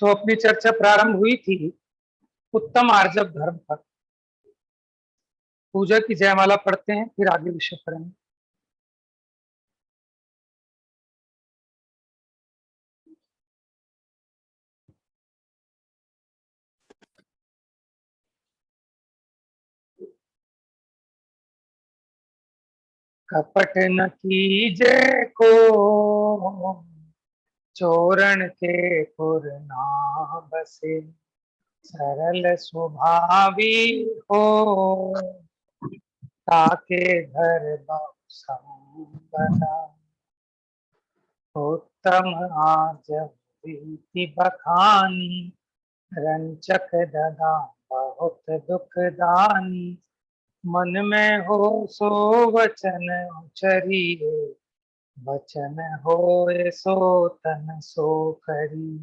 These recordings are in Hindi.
तो अपनी चर्चा प्रारंभ हुई थी उत्तम आर्जव धर्म पर। पूजा की जयमाला पढ़ते हैं, फिर आगे विषय पढ़ेंगे। कपट न कीजे को चोरण के पुर ना बसे, सरल स्वभावी हो ताके घर बहु संपदा। उत्तम आर्जव रीति बखानी, रंचक दगा बहुत दुखदानी। मन में हो सो वचन उचरिए, वचन होए सो तन सो करी।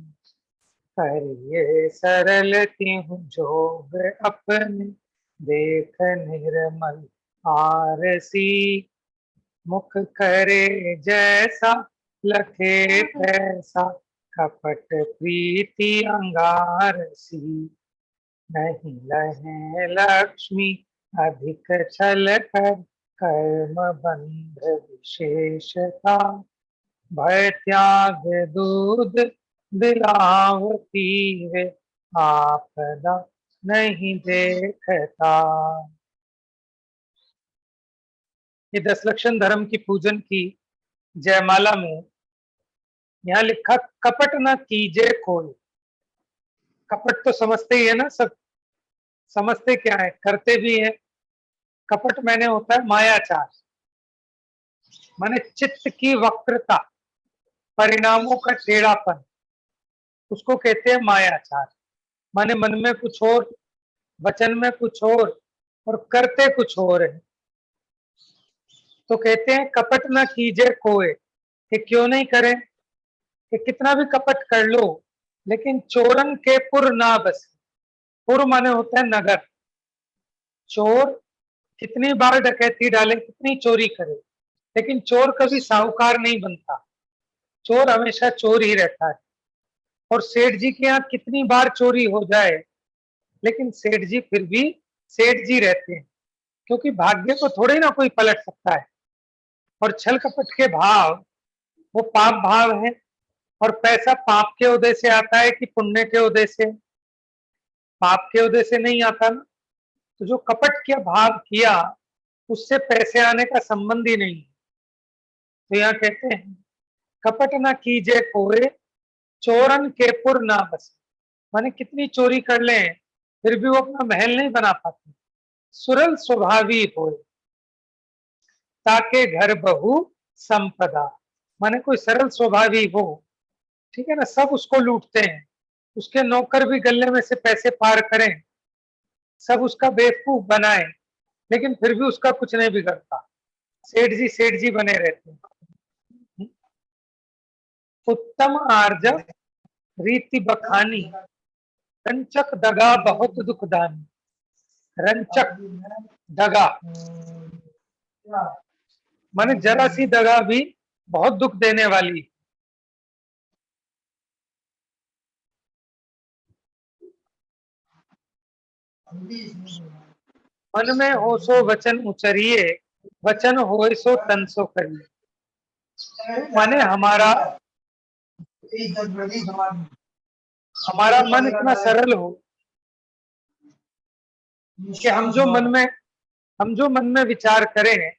करिए सरल तिहु जोग अपने, देख निर्मल आरसी। मुख करे जैसा लखे तैसा, कपट प्रीति अंगारसी। नहीं लहे लक्ष्मी अधिक छल कर, कर्म बंध विशेषता। भय त्याग दूध बिलावती है, आपदा नहीं देखता। ये 10 लक्षण धर्म की पूजन की जयमाला में यहाँ लिखा, कपट न कीजे कोई। कपट तो समझते ही है ना, सब समझते क्या है, करते भी है। कपट मैंने होता है मायाचार, माने चित्त की वक्रता, परिणामों का टेढ़ापन, उसको कहते हैं मायाचार। माने मन में कुछ और, वचन में कुछ और करते कुछ और है। तो कहते हैं कपट न कीजे कोई, कि क्यों नहीं करें, कि कितना भी कपट कर लो, लेकिन चोरन के पुर ना बसे। पुर माने होता है नगर। चोर कितनी बार डकैती डाले, कितनी चोरी करे, लेकिन चोर कभी साहूकार नहीं बनता, चोर हमेशा चोर ही रहता है। और सेठ जी के यहाँ कितनी बार चोरी हो जाए, लेकिन सेठ जी फिर भी सेठ जी रहते हैं, क्योंकि भाग्य को थोड़े ना कोई पलट सकता है। और छल कपट के भाव वो पाप भाव है, और पैसा पाप के उदय से आता है कि पुण्य के उदय से? पाप के उदय से नहीं आता ना। तो जो कपट के भाव किया, उससे पैसे आने का संबंध ही नहीं। तो यहाँ कहते हैं कपट ना कीजे कोई, चोरन के पुर ना बसे। माने कितनी चोरी कर लें, फिर भी वो अपना महल नहीं बना पाते। सुरल स्वभावी हो ताके घर बहु संपदा। माने कोई सरल स्वभावी हो, ठीक है ना, सब उसको लूटते हैं, उसके नौकर भी गले में से पैसे पार करें, सब उसका बेवकूफ बनाए, लेकिन फिर भी उसका कुछ नहीं बिगड़ता। सेठ जी बने रहते हैं। उत्तम आर्जव रीति बखानी, रंचक दगा बहुत दुखदानी। रंचक दगा माने जरा सी दगा भी बहुत दुख देने वाली। मन में हो सो वचन उचरिए, वचन होए सो तन सो करिए। माने हमारा मन इतना सरल हो कि हम जो मन में विचार करें,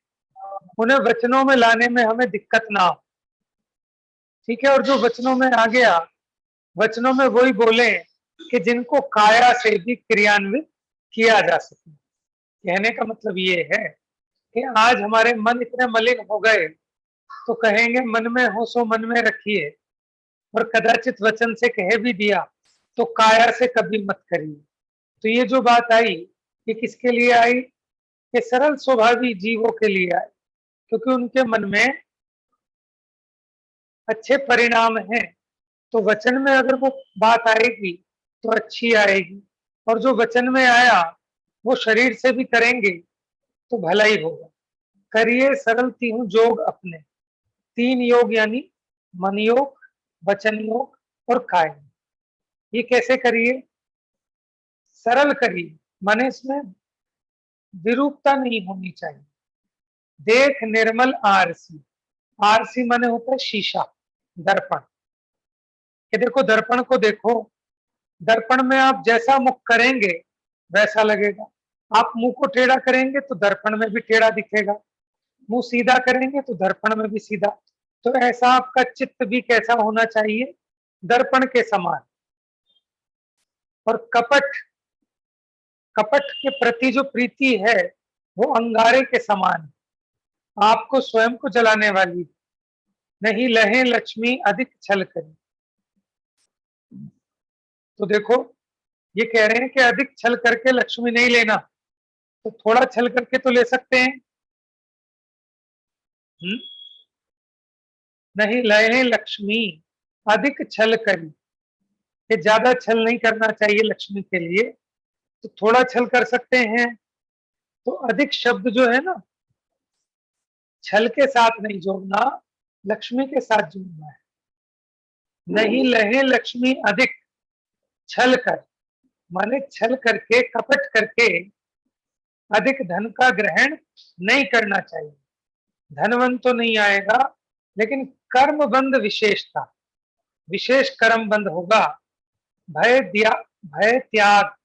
उन्हें वचनों में लाने में हमें दिक्कत ना हो। ठीक है, और जो वचनों में आ गया, वचनों में वही बोले कि जिनको काया से भी क्रियान्वित किया जा सके। कहने का मतलब ये है कि आज हमारे मन इतने मलिन हो गए, तो कहेंगे मन में हो सो मन में रखिए, और कदाचित वचन से कह भी दिया तो काया से कभी मत करिए। तो ये जो बात आई, ये किसके लिए आई? ये सरल स्वभावी जीवों के लिए आई, क्योंकि उनके मन में अच्छे परिणाम हैं। तो वचन में अगर वो बात आएगी तो अच्छी आएगी, और जो वचन में आया वो शरीर से भी करेंगे तो भला ही होगा। करिए सरल तिहु जोग अपने। 3 योग यानी मन योग, वचन योग और काय। ये कैसे करिए, सरल करिए, माने इसमें विरूपता नहीं होनी चाहिए। देख निर्मल आरसी, आरसी माने होता है शीशा, दर्पण। ये देखो दर्पण को देखो, दर्पण में आप जैसा मुख करेंगे वैसा लगेगा। आप मुंह को टेढ़ा करेंगे तो दर्पण में भी टेढ़ा दिखेगा, मुंह सीधा करेंगे तो दर्पण में भी सीधा। तो ऐसा आपका चित्त भी कैसा होना चाहिए, दर्पण के समान। और कपट, कपट के प्रति जो प्रीति है वो अंगारे के समान है, आपको स्वयं को जलाने वाली। नहीं लहे लक्ष्मी अधिक छल करी। तो देखो ये कह रहे हैं कि अधिक छल करके लक्ष्मी नहीं लेना, तो थोड़ा छल करके तो ले सकते हैं। नहीं लहे लक्ष्मी अधिक छल करी, ये ज्यादा छल नहीं करना चाहिए लक्ष्मी के लिए, तो थोड़ा छल कर सकते हैं। तो अधिक शब्द जो है ना, छल के साथ नहीं जोड़ना, लक्ष्मी के साथ जोड़ना है। नहीं लहे लक्ष्मी अधिक छल कर, माने छल करके, कपट करके अधिक धन का ग्रहण नहीं करना चाहिए। धनवन तो नहीं आएगा, लेकिन कर्म बंध विशेष था, विशेष कर्म बंध होगा। भय दिया, भय त्याग,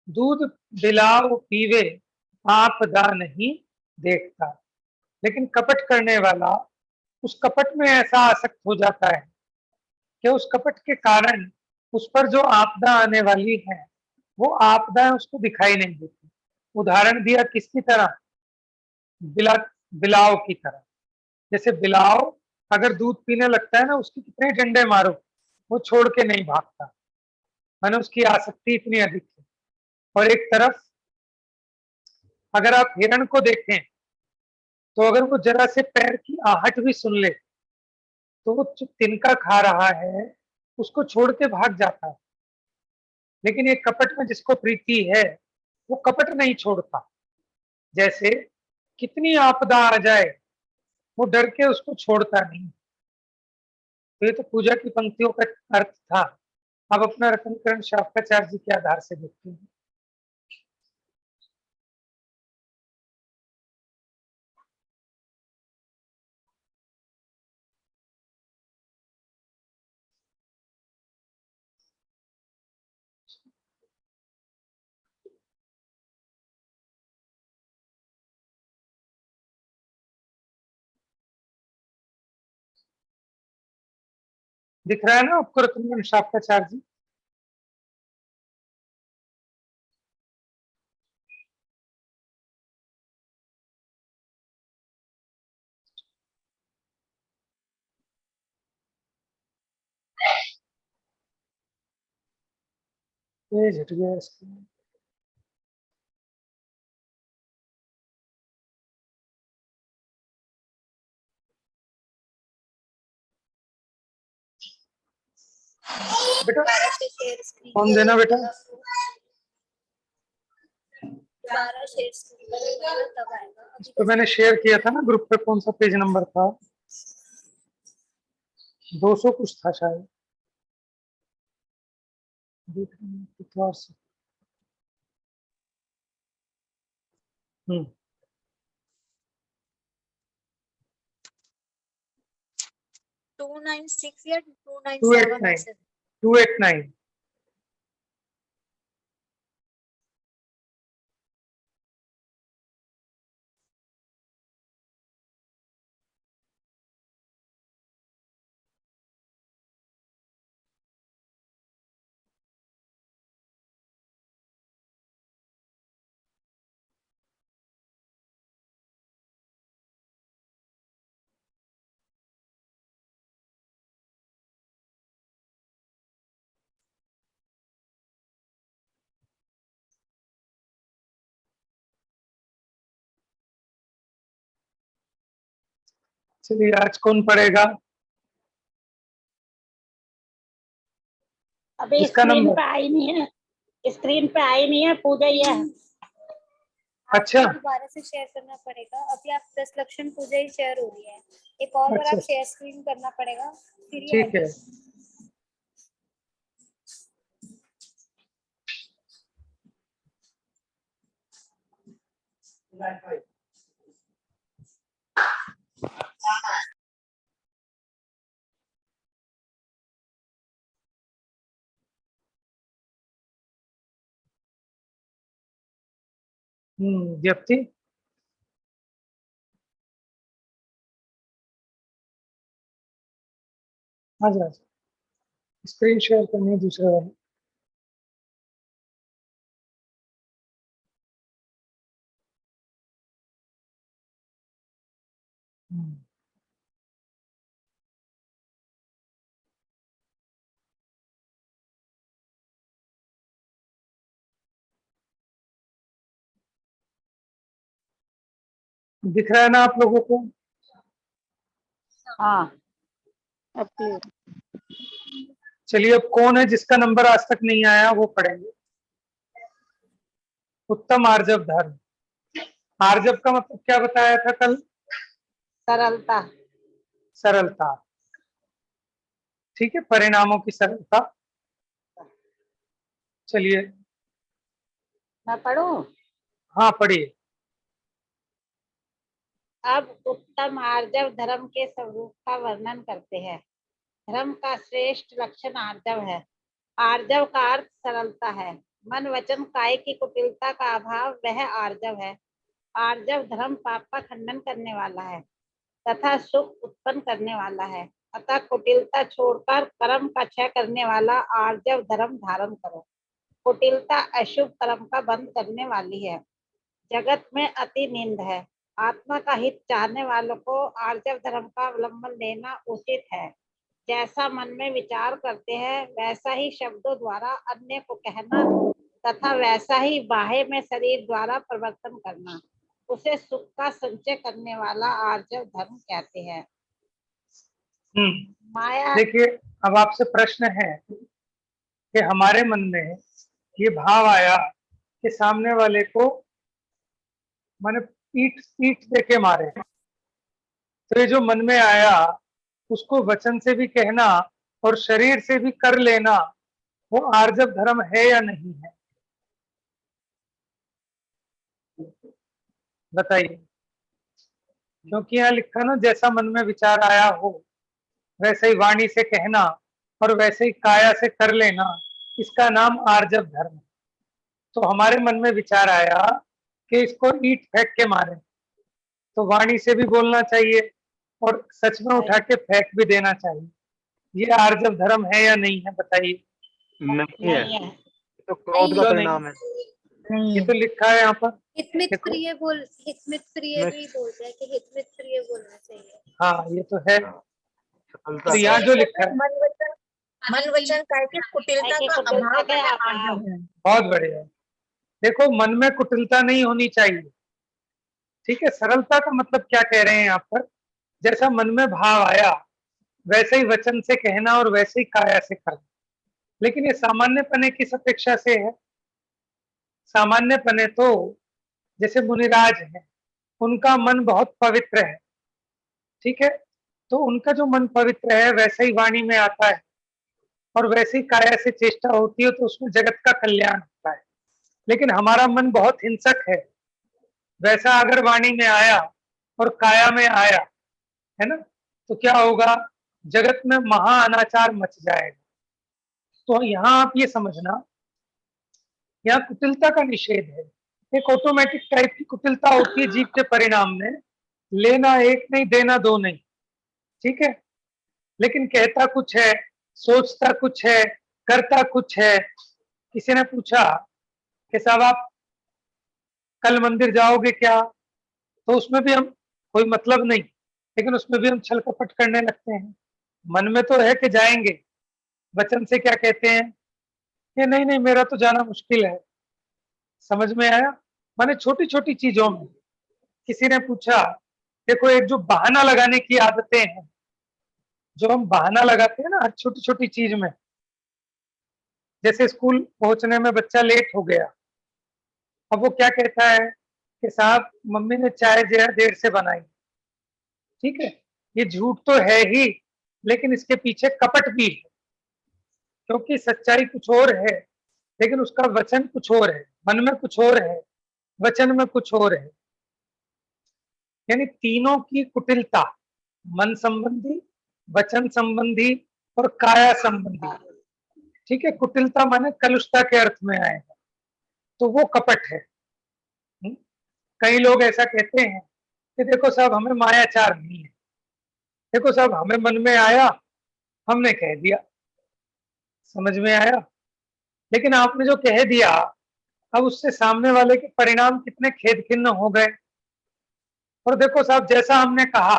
दूध बिलाव पीवे, आपदा नहीं देखता। लेकिन कपट करने वाला उस कपट में ऐसा आसक्त हो जाता है कि उस कपट के कारण उस पर जो आपदा आने वाली है वो आपदा उसको दिखाई नहीं देती। उदाहरण दिया किसकी तरह, बिलाव की तरह। जैसे बिलाव अगर दूध पीने लगता है ना, उसके कितने डंडे मारो वो छोड़ के नहीं भागता, माने उसकी आसक्ति इतनी अधिक है। और एक तरफ अगर आप हिरण को देखें तो अगर वो जरा से पैर की आहट भी सुन ले तो वो जो तिनका खा रहा है उसको छोड़ के भाग जाता है। लेकिन ये कपट में जिसको प्रीति है वो कपट नहीं छोड़ता। जैसे कितनी आपदा आ जाए वो डर के उसको छोड़ता नहीं। तो ये तो पूजा की पंक्तियों का अर्थ था। अब अपना रत्नकरण शास्त्राचार्य जी के आधार से देखते हैं। दिख रहा है ना आपको रत्नकरण शास्त्राचार्य जी? ये झट गया इसका। 12 से शेयर स्क्रीन कौन देना बेटा? 12 शेयर स्क्रीन करेगा तब आएगा। तो मैंने शेयर किया था ना ग्रुप पे, कौन सा पेज नंबर था? 200 कुछ था शायद, देख रहे हैं कितना से। 296 या 297 ऐसे 289। चलिए आज कौन पढ़ेगा? अभी इसका स्क्रीन नंबर? पे आई नहीं है, स्क्रीन पे आई नहीं है, पूजा ही है। अच्छा आपको दोबारा से शेयर करना पड़ेगा। अभी आप 10 लक्षण पूजा ही शेयर हो रही है, एक और बार अच्छा आप शेयर स्क्रीन करना पड़ेगा फिर ही ठीक है। आएगी। व्यक्ति हाँ स्क्रीन शेयर करनी है दूसरे वाले। दिख रहा है ना आप लोगों को? हाँ अब clear। चलिए, अब कौन है जिसका नंबर आज तक नहीं आया वो पढ़ेंगे। उत्तम आर्जव धर्म। आर्जव का मतलब क्या बताया था कल? सरलता। सरलता। ठीक है, परिणामों की सरलता। चलिए, मैं पढ़ूं? हाँ पढ़िए। अब उत्तम आर्जव धर्म के स्वरूप का वर्णन करते हैं। धर्म का श्रेष्ठ लक्षण आर्जव है। आर्जव का अर्थ सरलता है। मन वचन काय की कुटिलता का अभाव वह आर्जव है। आर्जव धर्म पाप का खंडन करने वाला है तथा सुख उत्पन्न करने वाला है। अतः कुटिलता छोड़कर कर्म का क्षय करने वाला आर्जव धर्म धारण करो। कुटिलता अशुभ कर्म का बंद करने वाली है। जगत में अति निंद है। आत्मा का हित चाहने वालों को आर्जव धर्म का अवलंबन लेना उचित है। जैसा मन में विचार करते हैं वैसा ही शब्दों द्वारा अन्य को कहना तथा वैसा ही बाह्य में शरीर द्वारा परिवर्तन करना, उसे सुख का संचय करने वाला आर्जव धर्म कहते हैं। माया। देखिए, अब आपसे प्रश्न है कि हमारे मन में ये भाव आया कि सामने वाले को मैंने पीठ पीठ देके मारे, तो ये जो मन में आया उसको वचन से भी कहना और शरीर से भी कर लेना, वो आर्जव धर्म है या नहीं है? बताइए। क्योंकि यहाँ लिखा ना, जैसा मन में विचार आया हो वैसे ही वाणी से कहना और वैसे ही काया से कर लेना, इसका नाम आर्जव धर्म है। तो हमारे मन में विचार आया कि इसको ईंट फेंक के मारे, तो वाणी से भी बोलना चाहिए और सच में उठा के फेंक भी देना चाहिए। ये आर्जव धर्म है या नहीं है? बताइए। नहीं है, नहीं है। तो क्रोध का क्यों परिणाम है। ये तो लिखा है यहाँ पर। हितमित देखो। प्रिय भी बोलते हैं कि हितमित प्रिय बोलना चाहिए। हाँ, ये तो है। सफलता तो यहाँ जो लिखा है, मन वचन काय की कुटिलता का अभाव का वह अभाव। आर्जव है। बहुत बढ़िया। देखो, मन में कुटिलता नहीं होनी चाहिए। ठीक है, सरलता का मतलब क्या कह रहे हैं यहाँ पर? जैसा मन में भाव आया वैसे ही वचन से कहना और वैसे ही काया से करना। लेकिन ये सामान्य पने किस अपेक्षा से है? सामान्य पने तो जैसे मुनिराज है, उनका मन बहुत पवित्र है। ठीक है, तो उनका जो मन पवित्र है वैसे ही वाणी में आता है और वैसे ही काया से चेष्टा होती है, तो उसमें जगत का कल्याण होता है। लेकिन हमारा मन बहुत हिंसक है, वैसा अगर वाणी में आया और काया में आया, है ना, तो क्या होगा? जगत में महा अनाचार मच जाएगा। तो यहाँ आप ये समझना, यहाँ कुटिलता का निषेध है। एक ऑटोमेटिक टाइप की कुटिलता होती है जीव के परिणाम में, लेना एक नहीं, देना दो नहीं। ठीक है, लेकिन कहता कुछ है, सोचता कुछ है, करता कुछ है। किसी ने पूछा कि साहब आप कल मंदिर जाओगे क्या? तो उसमें भी हम, कोई मतलब नहीं, लेकिन उसमें भी हम छल कपट करने लगते हैं। मन में तो है कि जाएंगे, वचन से क्या कहते हैं कि नहीं नहीं, मेरा तो जाना मुश्किल है। समझ में आया? माने छोटी छोटी चीजों में। किसी ने पूछा, देखो एक जो बहाना लगाने की आदतें हैं, जो हम बहाना लगाते हैं ना हर छोटी छोटी चीज में, जैसे स्कूल पहुंचने में बच्चा लेट हो गया, अब वो क्या कहता है कि साहब मम्मी ने चाय जो है देर से बनाई। ठीक है, ये झूठ तो है ही, लेकिन इसके पीछे कपट भी है, क्योंकि सच्चाई कुछ और है लेकिन उसका वचन कुछ और है। मन में कुछ और है, वचन में कुछ और है। यानी तीनों की कुटिलता, मन संबंधी, वचन संबंधी और काया संबंधी। ठीक है, कुटिलता माने कलुषता के अर्थ में आएगा, तो वो कपट है। कई लोग ऐसा कहते हैं कि देखो साहब हमें मायाचार नहीं है, देखो साहब हमें मन में आया हमने कह दिया, समझ में आया, लेकिन आपने जो कह दिया अब उससे सामने वाले के परिणाम कितने खेद खिन्न हो गए। और देखो साहब जैसा हमने कहा,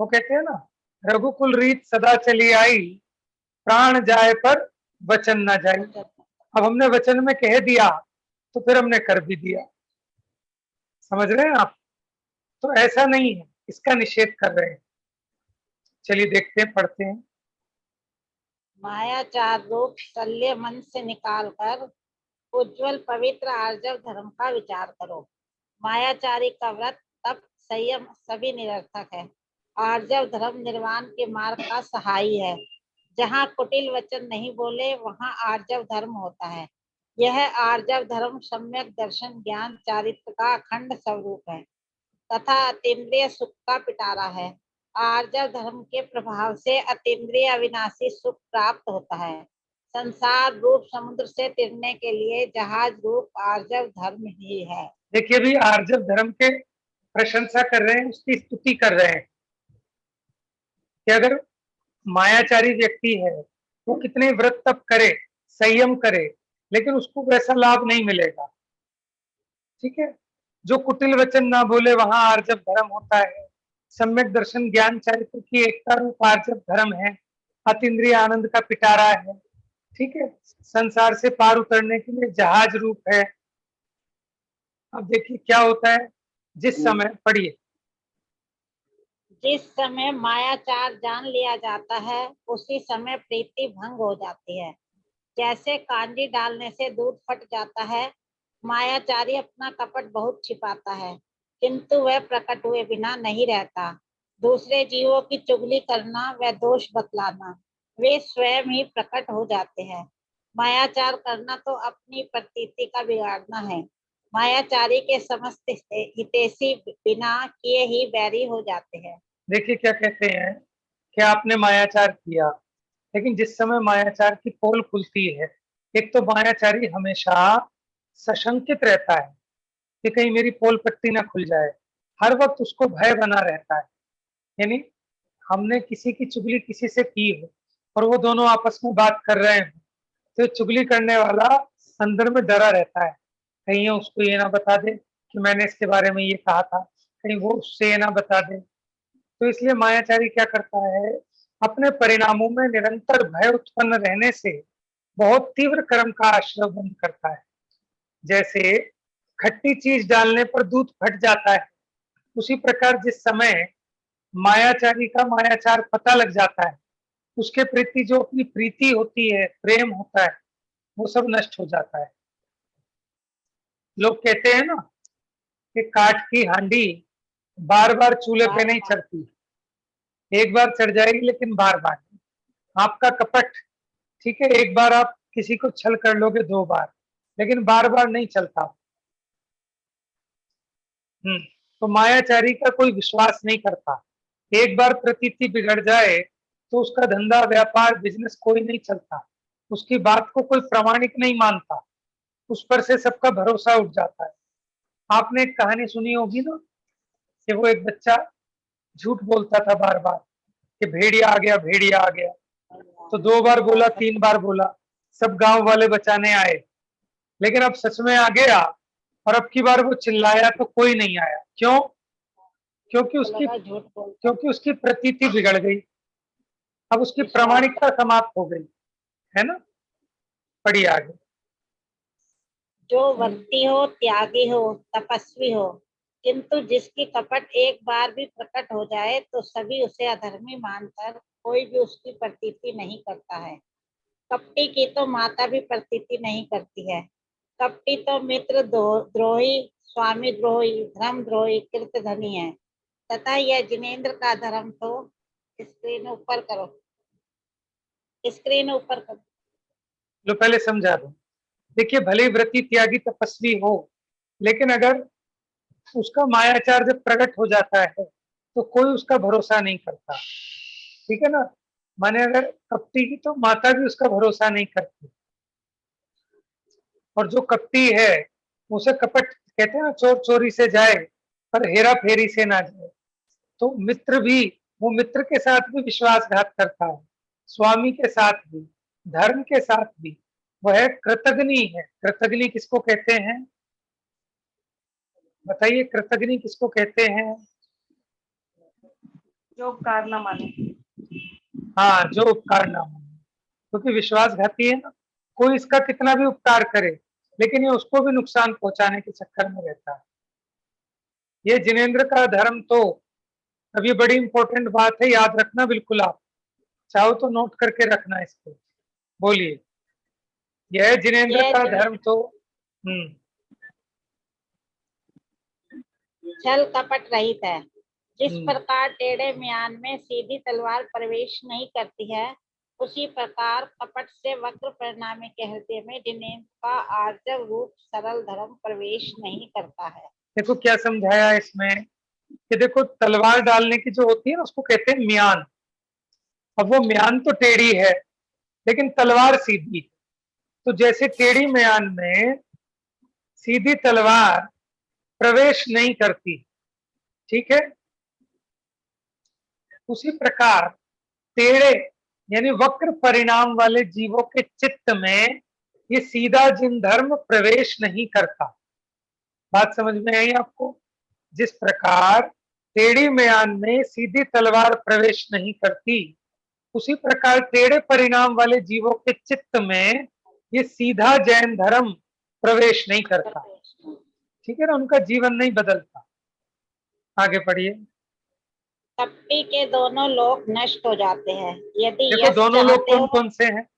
वो कहते हैं ना, रघुकुल रीत सदा चली आई, प्राण जाए पर वचन ना जाए। अब हमने वचन में कह दिया तो फिर हमने कर भी दिया, समझ रहे हैं आप। तो ऐसा नहीं है, इसका निषेध कर रहे हैं। चलिए देखते हैं, पढ़ते हैं। मायाचार रूप शल्य मन से निकालकर उज्जवल पवित्र आर्जव धर्म का विचार करो। मायाचारी का व्रत, तप, संयम सभी निरर्थक है। आर्जव धर्म निर्वाण के मार्ग का सहाई है। जहाँ कुटिल वचन नहीं बोले वहाँ आर्जव धर्म होता है। यह आर्जव धर्म सम्यक दर्शन ज्ञान चारित्र का अखंड स्वरूप है तथा अतीन्द्रिय सुख का पिटारा है। आर्जव धर्म के प्रभाव से अतीन्द्रिय अविनाशी सुख प्राप्त होता है। संसार रूप समुद्र से तिरने के लिए जहाज रूप आर्जव धर्म ही है। देखिए भी आर्जव धर्म के प्रशंसा कर रहे हैं, उसकी स्तुति कर रहे हैं कि अगर मायाचारी व्यक्ति है वो कितने व्रत तप करे, संयम करे, लेकिन उसको वैसा लाभ नहीं मिलेगा। ठीक है, जो कुटिल वचन ना बोले वहां आर्जव धर्म होता है। सम्यक दर्शन ज्ञान चारित्र की एकता रूप आर्जव धर्म है। अतीन्द्रिय आनंद का पिटारा है। ठीक है, संसार से पार उतरने के लिए जहाज रूप है। अब देखिए क्या होता है, जिस समय, पढ़िए। जिस समय मायाचार जान लिया जाता है उसी समय प्रीति भंग हो जाती है। जैसे कांजी डालने से दूध फट जाता है। मायाचारी अपना कपट बहुत छिपाता है किंतु वह प्रकट हुए बिना नहीं रहता। दूसरे जीवों की चुगली करना व दोष बतलाना वे स्वयं ही प्रकट हो जाते हैं। मायाचार करना तो अपनी प्रतीति का बिगाड़ना है। मायाचारी के समस्त हितैषी बिना किए ही बैरी हो जाते हैं। देखिए क्या कहते हैं कि आपने मायाचार किया, लेकिन जिस समय मायाचार की पोल खुलती है, एक तो मायाचारी हमेशा सशंकित रहता है कि कहीं मेरी पोल पट्टी ना खुल जाए, हर वक्त उसको भय बना रहता है। यानी हमने किसी की चुगली किसी से की हो और वो दोनों आपस में बात कर रहे हैं, तो चुगली करने वाला अंदर में डरा रहता है, कहीं ये उसको ये ना बता दे कि मैंने इसके बारे में ये कहा था, कहीं वो उससे ये ना बता दे। तो इसलिए मायाचारी क्या करता है, अपने परिणामों में निरंतर भय उत्पन्न रहने से बहुत तीव्र कर्म का आश्रय बंद करता है। जैसे खट्टी चीज डालने पर दूध फट जाता है, उसी प्रकार जिस समय मायाचारी का मायाचार पता लग जाता है, उसके प्रति जो अपनी प्रीति होती है, प्रेम होता है, वो सब नष्ट हो जाता है। लोग कहते हैं ना कि काठ की हांडी बार बार चूल्हे पे नहीं चढ़ती, एक बार चढ़ जाएगी लेकिन बार बार नहीं। आपका कपट, ठीक है, एक बार आप किसी को छल कर लोगे, 2 बार, लेकिन बार बार नहीं चलता। तो मायाचारी का कोई विश्वास नहीं करता। एक बार प्रतीति बिगड़ जाए तो उसका धंधा व्यापार बिजनेस कोई नहीं चलता, उसकी बात को कोई प्रामाणिक नहीं मानता, उस पर से सबका भरोसा उठ जाता है। आपने एक कहानी सुनी होगी ना कि वो एक बच्चा झूठ बोलता था बार बार कि भेड़िया आ गया, भेड़िया आ गया। तो 2 बार बोला, 3 बार बोला, सब गांव वाले बचाने आए, लेकिन अब सच में आ गया और अब की बार वो चिल्लाया तो कोई नहीं आया। क्यों? क्योंकि उसकी प्रतीति बिगड़ गई, अब उसकी प्रामाणिकता समाप्त हो गई, है ना। पढ़िए आगे। जो भक्ति हो, त्यागी हो, तपस्वी हो, किंतु जिसकी कपट एक बार भी प्रकट हो जाए तो सभी उसे अधर्मी मानकर कोई भी उसकी प्रतीति नहीं करता है। कपटी की तो माता भी प्रतीति नहीं करती है। कपटी तो मित्र द्रोही, स्वामी द्रोही, धर्म द्रोही, कृत धनी है तथा यह जिनेन्द्र का धर्म। तो स्क्रीन ऊपर करो, स्क्रीन ऊपर करो। लो पहले समझा दो। देखिए भले व्रती त्यागी तपस्वी हो, लेकिन अगर उसका मायाचार जब प्रकट हो जाता है तो कोई उसका भरोसा नहीं करता, ठीक है ना। माने अगर कपटी की तो माता भी उसका भरोसा नहीं करती, और जो कपटी है उसे कपट कहते हैं ना, चोर चोरी से जाए पर हेरा फेरी से ना जाए। तो मित्र भी, वो मित्र के साथ भी विश्वासघात करता है, स्वामी के साथ भी, धर्म के साथ भी। वह कृतघ्नि है। कृतघ्नि किसको कहते हैं, बताइए, कृतघ्नि किसको कहते हैं? जो उपकार न माने। हाँ, जो उपकार ना माने, क्योंकि विश्वासघाती है ना, कोई इसका कितना भी उपकार करे लेकिन ये उसको भी नुकसान पहुंचाने के चक्कर में रहता है। ये जिनेंद्र का धर्म तो, अब ये बड़ी इंपॉर्टेंट बात है, याद रखना बिल्कुल। आप चाहो तो नोट करके रखना इसको। बोलिए, यह जिनेंद्र यह का जिने- धर्म तो हम्म छल कपट रहित है। जिस हम्म, प्रकार टेढ़े म्यान में सीधी तलवार प्रवेश नहीं करती है, उसी प्रकार कपट से वक्र परिणामी के हृदय में जिनेंद्र का आर्जव रूप सरल धर्म प्रवेश नहीं करता है। देखो क्या समझाया इसमें, कि देखो तलवार डालने की जो होती है ना, उसको कहते हैं म्यान। अब वो म्यान तो टेढ़ी है लेकिन तलवार सीधी। तो जैसे टेढ़ी म्यान में सीधी तलवार प्रवेश नहीं करती, ठीक है, उसी प्रकार टेढ़े यानी वक्र परिणाम वाले जीवों के चित्त में ये सीधा जिन धर्म प्रवेश नहीं करता। बात समझ में आई आपको? जिस प्रकार टेढ़ी म्यान में सीधी तलवार प्रवेश नहीं करती, उसी प्रकार टेढ़े परिणाम वाले जीवों के चित्त में ये सीधा जैन धर्म प्रवेश नहीं करता, ठीक है ना, उनका जीवन नहीं बदलता। आगे पढ़िए। कपटी के दोनों लोक नष्ट हो जाते हैं। यदि देखो यश दोनों लोग चाहते कौन हो, कौन से हैं?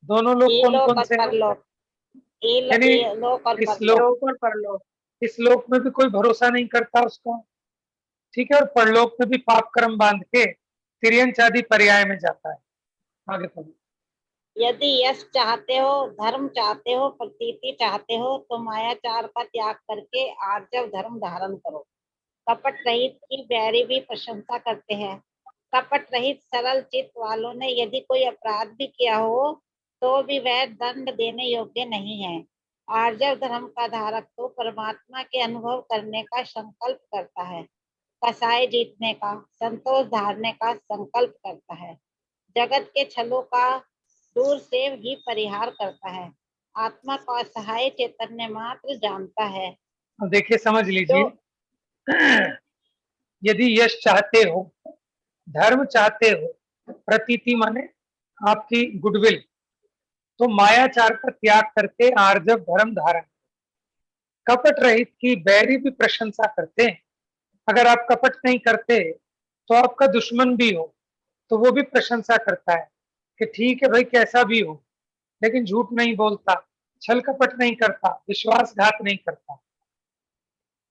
दोनों लोग कौन इलोक कौन और से हैं? परलोक, यानी इलोक और इस परलोक। लोक और परलोक, इस लोक में भी कोई भरोसा नहीं करता उसका, ठीक है, और परलोक में भी पाप कर्म बांध के तिर्यंच आदि पर्याय में जाता है। आगे पढ़िए। यदि यश चाहते हो, धर्म चाहते हो, प्रतीति चाहते हो, तो मायाचार का त्याग करके आर्जव धर्म धारण करो। कपट रहित की बैरी भी प्रशंसा करते हैं। कपट रहित सरल चित्त वालों ने यदि कोई अपराध भी किया हो, तो भी वह दंड देने योग्य नहीं है। आर्जव धर्म का धारक तो परमात्मा के अनुभव करने का संकल्प करता है, कसाई जीतने का, संतोष धारने का संकल्प करता है, जगत के छलों का दूर से ही परिहार करता है, आत्मा को असहाय चैतन्य मात्र जानता है। अब देखिए, समझ जो लीजिए, यदि यश चाहते हो, धर्म चाहते हो, प्रतीति माने आपकी गुडविल, तो मायाचार का त्याग करके आर्जव धर्म धारण। कपट रहित की बैरी भी प्रशंसा करते हैं। अगर आप कपट नहीं करते तो आपका दुश्मन भी हो तो वो भी प्रशंसा करता है कि ठीक है भाई, कैसा भी हो लेकिन झूठ नहीं बोलता, छल कपट नहीं करता, विश्वासघात नहीं करता।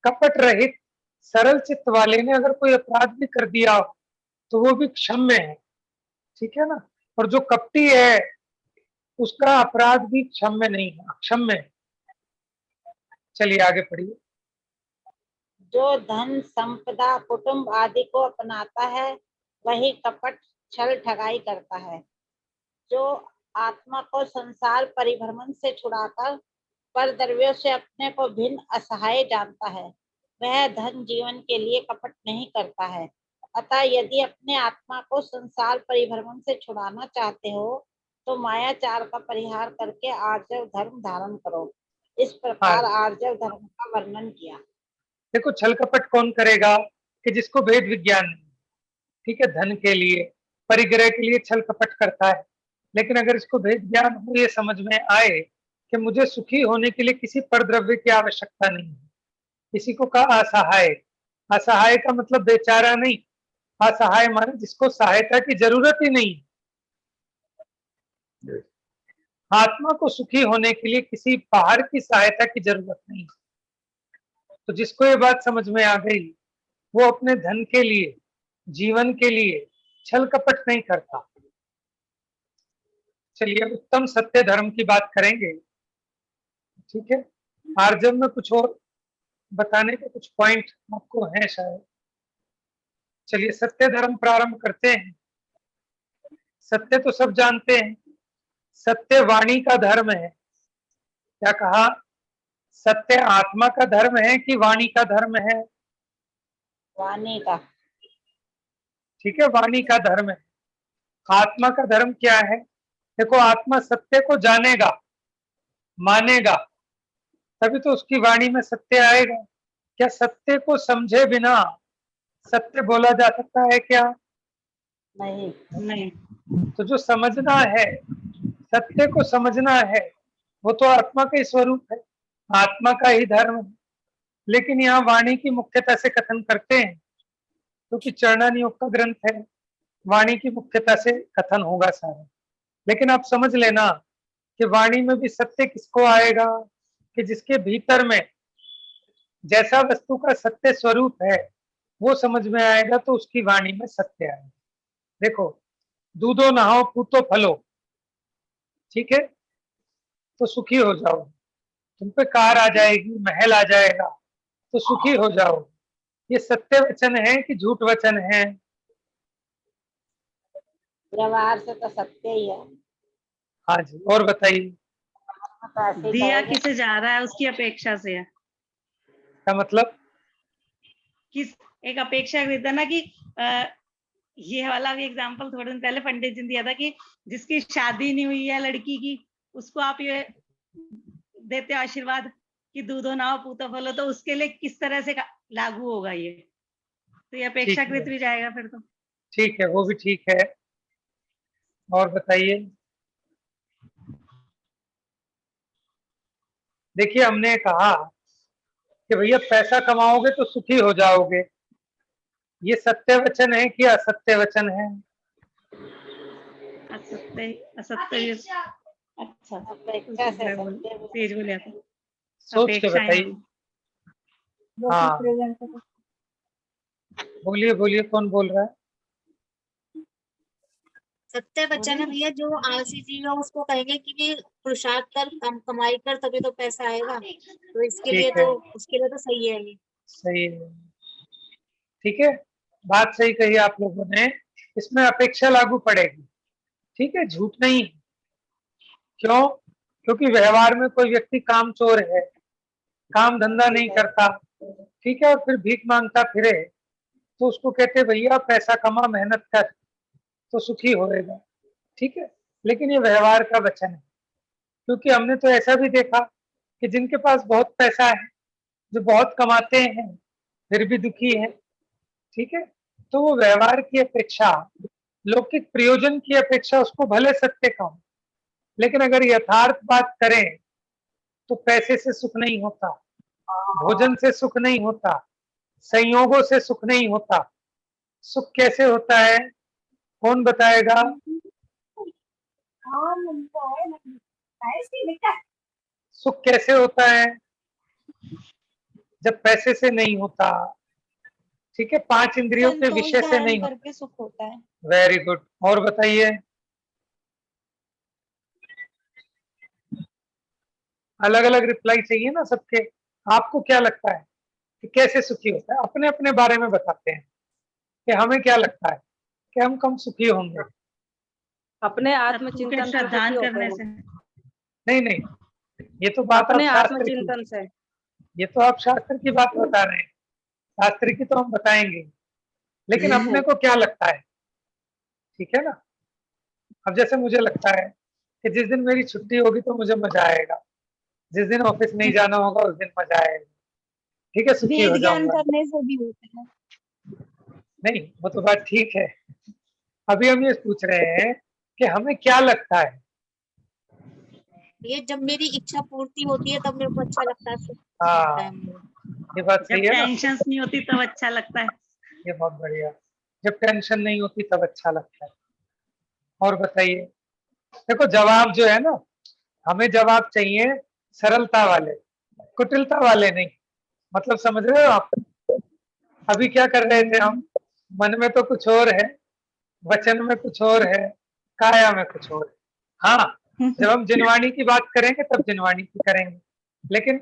कपट रहित सरल चित्त वाले ने अगर कोई अपराध भी कर दिया हो तो वो भी क्षम्य है, ठीक है ना। और जो कपटी है उसका अपराध भी क्षम्य नहीं है, अक्षम्य है। चलिए आगे पढ़िए। जो धन संपदा कुटुंब आदि को अपनाता है, वही कपट छल ठगाई करता है। जो आत्मा को संसार परिभ्रमण से छुड़ाकर पर द्रव्यों से अपने को भिन्न असहाय जानता है, वह धन जीवन के लिए कपट नहीं करता है। अतः यदि अपने आत्मा को संसार परिभ्रमण से छुड़ाना चाहते हो, तो मायाचार का परिहार करके आर्जव धर्म धारण करो। इस हाँ, प्रकार आर्जव धर्म का वर्णन किया। देखो छल कपट कौन करेगा, कि जिसको भेद विज्ञान नहीं, ठीक है, धन के लिए, परिग्रह के लिए छल कपट करता है। लेकिन अगर इसको भेद ज्ञान हो, ये समझ में आए कि मुझे सुखी होने के लिए किसी परद्रव्य की आवश्यकता नहीं है। किसी को कहा असहाय, असहाय का मतलब बेचारा नहीं, असहाय माने जिसको सहायता की जरूरत ही नहीं। आत्मा को सुखी होने के लिए किसी बाहर की सहायता की जरूरत नहीं। तो जिसको ये बात समझ में आ गई, वो अपने धन के लिए, जीवन के लिए छल कपट नहीं करता। चलिए अब उत्तम सत्य धर्म की बात करेंगे, ठीक है। आर्जव में कुछ और बताने के कुछ पॉइंट आपको हैं शायद। चलिए सत्य धर्म प्रारंभ करते हैं। सत्य तो सब जानते हैं, सत्य वाणी का धर्म है। क्या कहा? सत्य आत्मा का धर्म है कि वाणी का धर्म है? वाणी का। ठीक है, वाणी का धर्म है। आत्मा का धर्म क्या है? देखो, आत्मा सत्य को जानेगा, मानेगा, तभी तो उसकी वाणी में सत्य आएगा। क्या सत्य को समझे बिना सत्य बोला जा सकता है क्या? नहीं। नहीं। तो जो समझना है, सत्य को समझना है, वो तो आत्मा का ही स्वरूप है, आत्मा का ही धर्म है। लेकिन यहाँ वाणी की मुख्यता से कथन करते हैं, क्योंकि चरणानियोग का ग्रंथ है, वाणी की मुख्यता से कथन होगा सारा। लेकिन आप समझ लेना कि वाणी में भी सत्य किसको आएगा कि जिसके भीतर में जैसा वस्तु का सत्य स्वरूप है वो समझ में आएगा, तो उसकी वाणी में सत्य आएगा। देखो, दूधो नहाओ पूतो फलो, ठीक है, तो सुखी हो जाओ। तुम पे कार आ जाएगी, महल आ जाएगा, तो सुखी हो जाओ। ये सत्य वचन है कि झूठ वचन है? व्यवहार से तो सत्य ही है। हाँ जी, और बताइए। तो ऐसे ही दिया कहेंगे। किसे जा रहा है उसकी अपेक्षा से है। क्या मतलब? किस एक अपेक्षा रहता ना कि ये वाला भी एग्जांपल थोड़े दिन पहले पंडित जी ने दिया था कि जिसकी शादी नहीं हुई है लड़की की, उसको आप ये देते हो आशीर्वाद कि दूधो नाव पूतो फलो, तो उसके लिए किस तरह से लागू होगा ये? तो ये अपेक्षाकृत भी जाएगा फिर तो। ठीक है, वो भी ठीक है। और बताइए। देखिए, हमने कहा कि भैया पैसा कमाओगे तो सुखी हो जाओगे, ये सत्य वचन है कि असत्य वचन है? असत्य असत्य। अच्छा, अपेक्षा से सत्य तेज बोले आप। सोच के बताइए। हाँ, बोलिए बोलिए, कौन बोल रहा है? सत्य वचन है भैया, जो आलसी जीव है उसको कहेंगे कि पुरुषार्थ कर, कमाई कर, तभी तो पैसा आएगा। तो इसके लिए ठीक है, तो उसके लिए तो सही है ये। सही है, ठीक है, बात सही कही आप लोगों ने। इसमें अपेक्षा लागू पड़ेगी, ठीक है, झूठ नहीं। क्यों? क्योंकि व्यवहार में कोई व्यक्ति काम चोर है, काम धंधा नहीं करता, ठीक है, और फिर भीख मांगता फिरे, तो उसको कहते भैया पैसा कमा, मेहनत कर, तो सुखी होएगा, ठीक है। लेकिन ये व्यवहार का वचन है, क्योंकि हमने तो ऐसा भी देखा कि जिनके पास बहुत पैसा है, जो बहुत कमाते हैं, फिर भी दुखी है, ठीक है। तो वो व्यवहार की अपेक्षा, लौकिक प्रयोजन की अपेक्षा उसको भले सत्य का हो, लेकिन अगर यथार्थ बात करें तो पैसे से सुख नहीं होता, भोजन से सुख नहीं होता, संयोगों से सुख नहीं होता। सुख कैसे होता है? कौन बताएगा? सुख कैसे होता है? जब पैसे से नहीं होता, ठीक है, पांच इंद्रियों के विषय से नहीं होता। करके सुख होता है। वेरी गुड, और बताइए। अलग अलग रिप्लाई चाहिए ना सबके। आपको क्या लगता है कि कैसे सुखी होता है? अपने अपने बारे में बताते हैं कि हमें क्या लगता है कि हम कम सुखी होंगे। अपने आत्मचिंतन से श्रद्धान सुखी करने होते से। हैं। नहीं नहीं, ये तो बात आप अपने शास्त्र की, आत्मचिंतन से। ये तो आप शास्त्र की बात बता रहे हैं, शास्त्र की तो हम बताएंगे, लेकिन अपने को क्या लगता है, ठीक है ना। अब जैसे मुझे लगता है कि जिस दिन मेरी छुट्टी होगी तो मुझे मजा आएगा, जिस दिन ऑफिस नहीं जाना होगा उस दिन मजा आएगा, ठीक है, सुखी हो वेद ज्ञान जाऊंगा। करने से भी होता है। नहीं, वो तो बात ठीक है। अभी हम ये पूछ रहे हैं कि हमें क्या लगता है। ये जब मेरी इच्छा पूर्ति होती है तब मेरे को अच्छा लगता है, सुख हाँ, लगता है मुझे। ये बात जब सही है ना। टेंशन नहीं होती तब अच्छा लगता है। ये बहुत बढ़िया, जब टेंशन नहीं होती तब अच्छा लगता है। और बताइए। देखो, जवाब जो है ना, हमें जवाब चाहिए सरलता वाले, कुटिलता वाले नहीं। मतलब समझ रहे हो आप? अभी क्या कर रहे थे हम? मन में तो कुछ और है, वचन में कुछ और है, काया में कुछ और है। हाँ, जब हम जिनवाणी की बात करेंगे तब जिनवाणी की करेंगे, लेकिन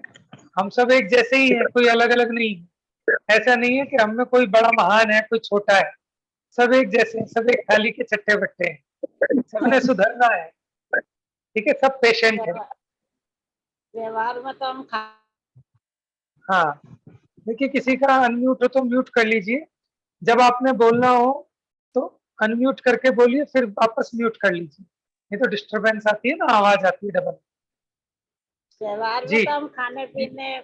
हम सब एक जैसे ही है, कोई अलग अलग नहीं है। ऐसा नहीं है कि हम में कोई बड़ा महान है, कोई छोटा है। सब एक जैसे हैं, सब एक थाली के चट्टे बट्टे हैं, सबने सुधरना है। ठीक है, सब पेशेंट है। व्यवहार में तो हम हाँ, देखिए किसी का अनम्यूट हो तो म्यूट कर लीजिए। जब आपने बोलना हो तो अनम्यूट करके बोलिए, फिर वापस म्यूट कर लीजिए, नहीं तो डिस्टरबेंस आती है ना, आवाज आती है डबल। व्यवहार में जी। तो हम खाने पीने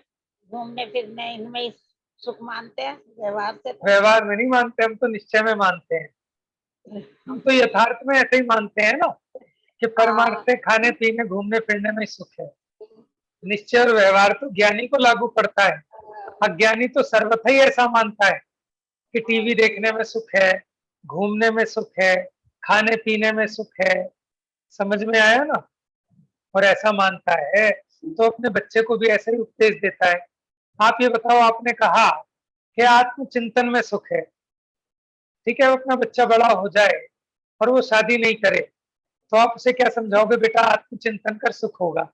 घूमने फिरने इनमें ही सुख मानते हैं। व्यवहार से तो व्यवहार में नहीं मानते, हम तो निश्चय में मानते हैं। हम तो यथार्थ में ऐसे ही मानते हैं ना कि परमार्थ से खाने पीने घूमने फिरने में सुख है। निश्चय और व्यवहार तो ज्ञानी को लागू पड़ता है। अज्ञानी तो सर्वथा ही ऐसा मानता है कि टीवी देखने में सुख है, घूमने में सुख है, खाने पीने में सुख है। समझ में आया ना? और ऐसा मानता है तो अपने बच्चे को भी ऐसे ही उपदेश देता है। आप ये बताओ, आपने कहा कि आत्मचिंतन में सुख है। ठीक है, अपना बच्चा बड़ा हो जाए और वो शादी नहीं करे तो आप उसे क्या समझाओगे? बेटा आत्मचिंतन कर, सुख होगा।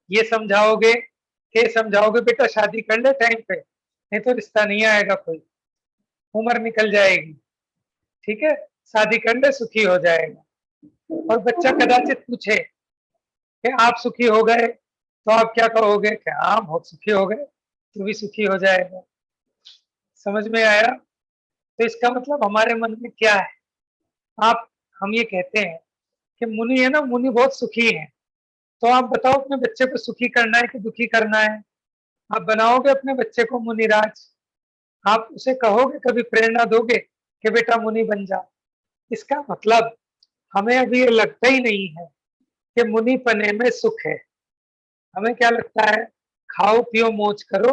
ये समझाओगे कि समझाओगे बेटा शादी कर ले टाइम पे, नहीं तो रिश्ता नहीं आएगा कोई, उम्र निकल जाएगी। ठीक है, शादी कर ले, सुखी हो जाएगा। और बच्चा कदाचित पूछे कि आप सुखी हो गए तो आप क्या कहोगे कि हाँ बहुत सुखी हो गए, तू भी सुखी हो जाएगा। समझ में आया? तो इसका मतलब हमारे मन में क्या है? आप हम ये कहते हैं कि मुनि है ना, मुनि बहुत सुखी है। तो आप बताओ अपने बच्चे को सुखी करना है कि दुखी करना है? आप बनाओगे अपने बच्चे को मुनिराज? आप उसे कहोगे, कभी प्रेरणा दोगे कि बेटा मुनि बन जा? इसका मतलब हमें अभी ये लगता ही नहीं है कि मुनि पने में सुख है। हमें क्या लगता है? खाओ पियो मौज करो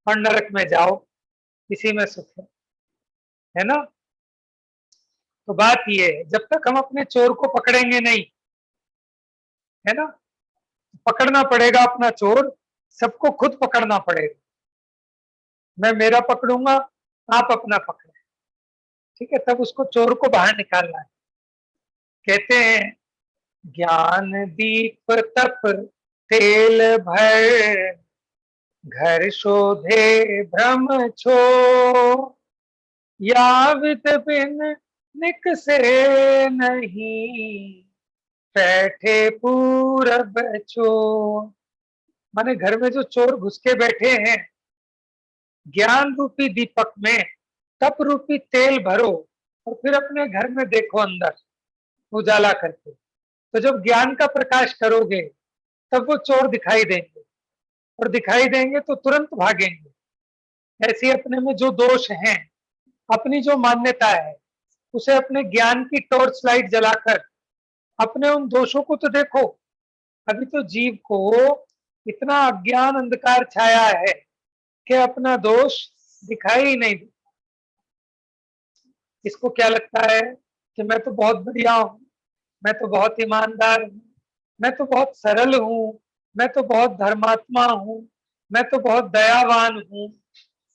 और नरक में जाओ, इसी में सुख है ना? तो बात ये है, जब तक हम अपने चोर को पकड़ेंगे नहीं, है ना, पकड़ना पड़ेगा अपना चोर, सबको खुद पकड़ना पड़ेगा। मैं मेरा पकड़ूंगा, आप अपना पकड़े। ठीक है, तब उसको चोर को बाहर निकालना है। कहते हैं ज्ञान दीप तप तेल भर, घर शोधे भ्रम छो, यावित बिन निकसे नहीं, बैठे पूरब चोर। माने घर में जो चोर घुस के बैठे हैं, ज्ञान रूपी दीपक में तप रूपी तेल भरो और फिर अपने घर में देखो अंदर उजाला करके। तो जब ज्ञान का प्रकाश करोगे तब वो चोर दिखाई देंगे, और दिखाई देंगे तो तुरंत भागेंगे। ऐसे अपने में जो दोष हैं, अपनी जो मान्यता है, उसे अपने ज्ञान की टॉर्च लाइट जलाकर अपने उन दोषों को तो देखो। अभी तो जीव को इतना अज्ञान अंधकार छाया है कि अपना दोष दिखाई ही नहीं देता। इसको क्या लगता है कि मैं तो बहुत बढ़िया हूं, मैं तो बहुत ईमानदार हूं, मैं तो बहुत सरल हूं, मैं तो बहुत धर्मात्मा हूं, मैं तो बहुत दयावान हूं।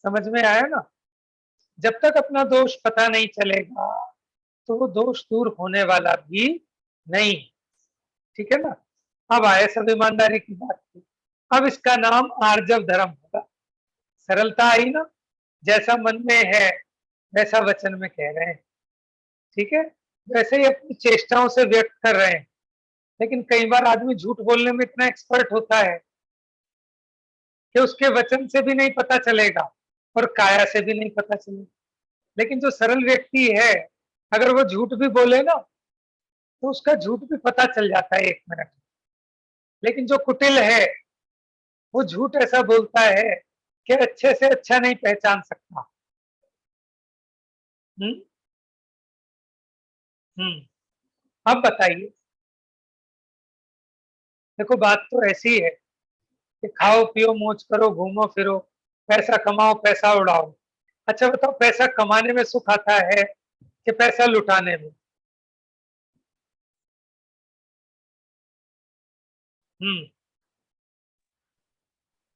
समझ में आया ना? जब तक अपना दोष पता नहीं चलेगा तो वो दोष दूर होने वाला भी नहीं। ठीक है ना? अब आए सब ईमानदारी की बात की। अब इसका नाम आर्जव धर्म होगा। सरलता आई ना, जैसा मन में है वैसा वचन में कह रहे हैं। ठीक है, वैसे ही अपनी चेष्टाओं से व्यक्त कर रहे हैं। लेकिन कई बार आदमी झूठ बोलने में इतना एक्सपर्ट होता है कि उसके वचन से भी नहीं पता चलेगा और काया से भी नहीं पता चलेगा। लेकिन जो सरल व्यक्ति है, अगर वो झूठ भी बोले ना तो उसका झूठ भी पता चल जाता है 1 मिनट। लेकिन जो कुटिल है वो झूठ ऐसा बोलता है कि अच्छे से अच्छा नहीं पहचान सकता। हम्म अब बताइए, देखो बात तो ऐसी है कि खाओ पियो मौज करो घूमो फिरो, पैसा कमाओ पैसा उड़ाओ। अच्छा बताओ, पैसा कमाने में सुख आता है कि पैसा लुटाने में? हम्म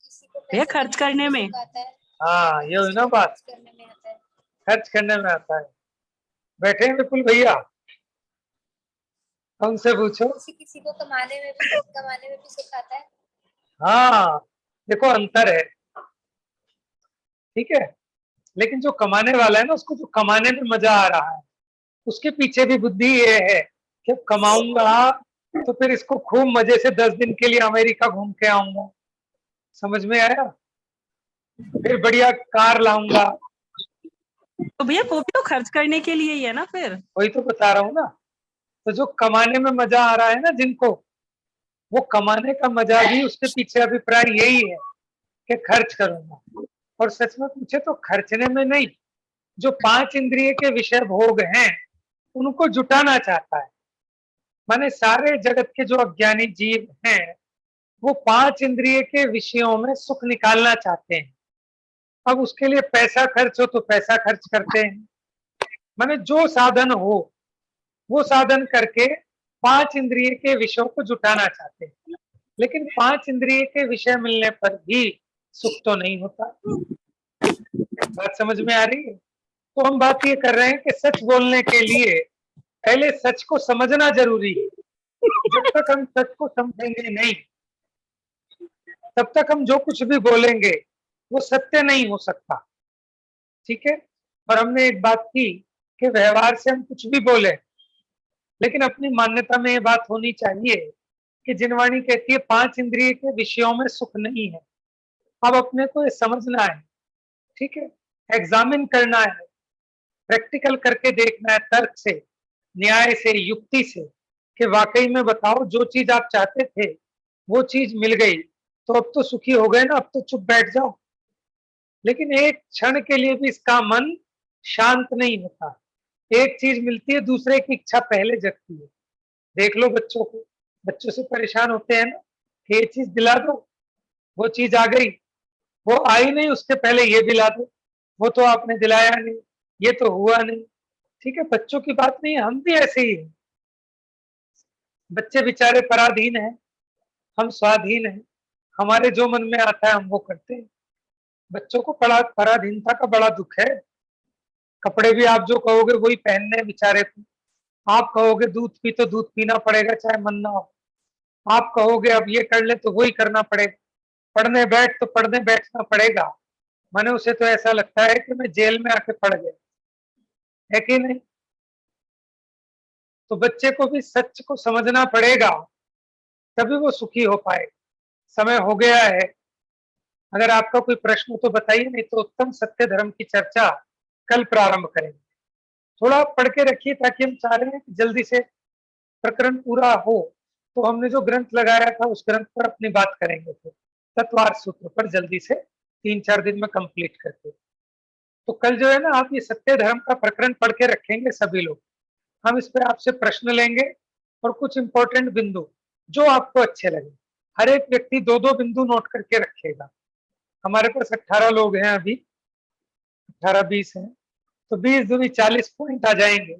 किसी को ये पैसे खर्च कमाने करने में में। सुख आता है, हाँ, ये हुई किसी ना को बात, खर्च करने में आता है। खर्च करने में आता है। बैठे हैं विपुल भैया, उनसे पूछो। किसी किसी को कमाने में भी सुख आता है। हाँ, देखो अंतर है, ठीक है। लेकिन जो कमाने वाला है ना, उसको जो कमाने में मजा आ रहा है, उसके पीछे भी बुद्धि ये है कि अब कमाऊंगा तो फिर इसको खूब मजे से 10 दिन के लिए अमेरिका घूम के आऊंगा, समझ में आया? फिर बढ़िया कार लाऊंगा। तो भैया वो भी तो खर्च करने के लिए ही है ना फिर। वही तो बता रहा हूँ ना। तो जो कमाने में मजा आ रहा है ना जिनको, वो कमाने का मजा भी उसके पीछे अभिप्राय यही है कि खर्च करूंगा। और सच में पूछे तो खर्चने में नहीं, जो 5 इंद्रिय के विषय भोग हैं उनको जुटाना चाहता है। माने सारे जगत के जो अज्ञानी जीव हैं वो 5 इंद्रिय के विषयों में सुख निकालना चाहते हैं। अब उसके लिए पैसा खर्च हो तो पैसा खर्च करते हैं, माने जो साधन हो वो साधन करके 5 इंद्रिय के विषयों को जुटाना चाहते हैं। लेकिन 5 इंद्रिय के विषय मिलने पर भी सुख तो नहीं होता। बात समझ में आ रही है? तो हम बात ये कर रहे हैं कि सच बोलने के लिए पहले सच को समझना जरूरी है। जब तक हम सच को समझेंगे नहीं, तब तक हम जो कुछ भी बोलेंगे वो सत्य नहीं हो सकता, ठीक है। और हमने एक बात की कि व्यवहार से हम कुछ भी बोले, लेकिन अपनी मान्यता में ये बात होनी चाहिए कि जिनवाणी कहती है 5 इंद्रिय के विषयों में सुख नहीं है। अब अपने को ये समझना है, ठीक है, एग्जामिन करना है, प्रैक्टिकल करके देखना है, तर्क से, न्याय से, युक्ति से, कि वाकई में बताओ जो चीज आप चाहते थे वो चीज मिल गई तो अब तो सुखी हो गए ना, अब तो चुप बैठ जाओ। लेकिन एक क्षण के लिए भी इसका मन शांत नहीं होता। एक चीज मिलती है, दूसरे की इच्छा पहले जगती है। देख लो बच्चों को, बच्चों से परेशान होते हैं ना कि ये चीज दिला दो, वो चीज आ गई, वो आई नहीं उसके पहले ये दिला दो, वो तो आपने दिलाया नहीं, ये तो हुआ नहीं, ठीक है। बच्चों की बात नहीं है, हम भी ऐसे ही हैं। बच्चे बेचारे पराधीन हैं, हम स्वाधीन हैं, हमारे जो मन में आता है हम वो करते हैं। बच्चों को पराधीनता का बड़ा दुख है। कपड़े भी आप जो कहोगे वही पहनने हैं बेचारे को। आप कहोगे दूध पी तो दूध पीना पड़ेगा चाहे मन ना हो। आप कहोगे अब ये कर ले तो वही करना पड़ेगा। पढ़ने बैठ तो पढ़ने बैठना पड़ेगा। माने उसे तो ऐसा लगता है कि मैं जेल में आके पढ़ गया, है कि नहीं? तो बच्चे को भी सच को समझना पड़ेगा, तभी वो सुखी हो पाए। समय हो गया है, अगर आपका कोई प्रश्न हो तो बताइए, नहीं तो उत्तम सत्य धर्म की चर्चा कल प्रारंभ करेंगे। थोड़ा पढ़ के रखिए ताकि हम चाह रहे हैं कि जल्दी से प्रकरण पूरा हो। तो हमने जो ग्रंथ लगाया था उस ग्रंथ पर अपनी बात करेंगे, फिर तत्वार्थ सूत्र पर जल्दी से 3-4 दिन में कंप्लीट करके। तो कल जो है ना, आप ये सत्य धर्म का प्रकरण पढ़ के रखेंगे सभी लोग। हम इस पे आपसे प्रश्न लेंगे और कुछ इंपॉर्टेंट बिंदु जो आपको अच्छे लगे, हर एक व्यक्ति 2-2 बिंदु नोट करके रखेगा। हमारे पास 18 लोग हैं अभी, 18-20 हैं, तो 20 दूनी 40 पॉइंट आ जाएंगे।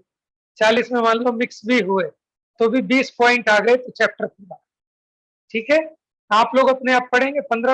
40 में मान लो मिक्स भी हुए तो भी 20 पॉइंट आ गए तो चैप्टर पूरा, ठीक है। आप लोग अपने आप पढ़ेंगे, 15